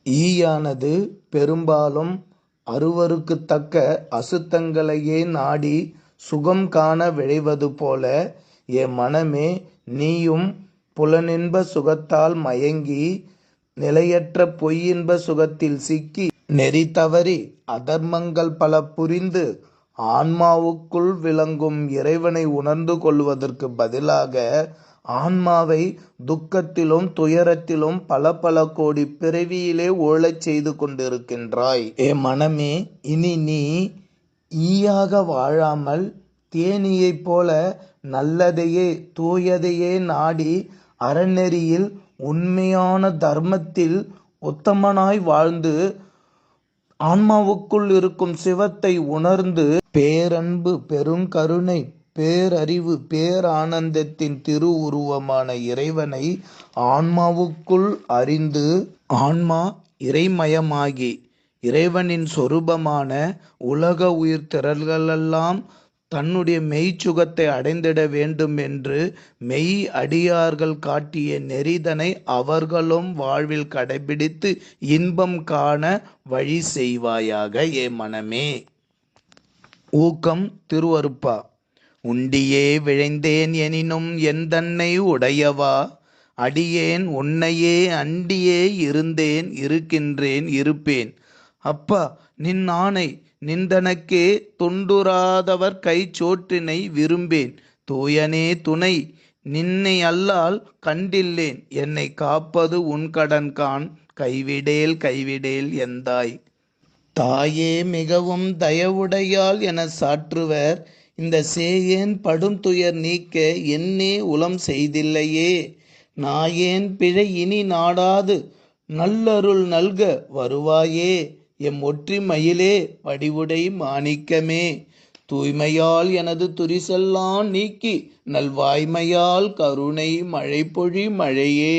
ஈயானது பெரும்பாலும் அருவருக்கத்தக்க அசுத்தங்களையே நாடி சுகம் காண விழைவது போல, என் மனமே, நீயும் புலனின்ப சுகத்தால் மயங்கி நிலையற்ற பொய்யின்ப சுகத்தில் சிக்கி நெறி தவறி அதர்மங்கள் பல புரிந்து ஆன்மாவுக்குள் விளங்கும் இறைவனை உணர்ந்து கொள்வதற்கு பதிலாக ஆன்மாவை துக்கத்திலும் துயரத்திலும் பல பல கோடி பிறவியிலே ஓழச் செய்து கொண்டிருக்கின்றாய். மனமே, இனி நீ ஈயாக வாழாமல் தேனீயைப் போல நல்லதையே தூயதையே நாடி அறநெறியில் உண்மையான தர்மத்தில் உத்தமனாய் வாழ்ந்து ஆன்மாவுக்குள் இருக்கும் சிவத்தை உணர்ந்து பேரன்பு பெருங்கருணை பேரறிவு பேரானந்தத்தின் திரு உருவமான இறைவனை ஆன்மாவுக்குள் அறிந்து ஆன்மா இறைமயமாகி இறைவனின் சொரூபமான உலக உயிர் திரள்களெல்லாம் தன்னுடைய மெய்ச்சுகத்தை அடைந்திட வேண்டும் என்று மெய் அடியார்கள் காட்டிய நெறிதனை அவர்களும் வாழ்வில் கடைபிடித்து இன்பம் காண வழி செய்வாயாக. மனமே. ஊக்கம் திருவருப்பா. உண்டியே விழைந்தேன் எனினும் எந்தன்னை உடையவா, அடியேன் உன்னையே அண்டியே இருந்தேன் இருக்கின்றேன் இருப்பேன். அப்பா, நின் ஆணை நின்றனக்கே தொண்டுராதவர் கைச்சோற்றினை விரும்பேன். தூயனே துணை, நின்னை அல்லால் கண்டில்லேன். என்னை காப்பது உன் கடன்கான், கைவிடேல் கைவிடேல் எந்தாய். தாயே மிகவும் தயவுடையாள் என சாற்றுவர். இந்த சேயேன் படும் துயர் நீக்க என்னே உளம் செய்தில்லையே. நாயேன் பிழை இனி நாடாது நல்லருள் நல்க வருவாயே. எம் ஒற்றி மயிலே வடிவுடை மாணிக்கமே, தூய்மையால் எனது துரிசெல்லாம் நீக்கி நல்வாய்மையால் கருணை மழை பொழி மழையே.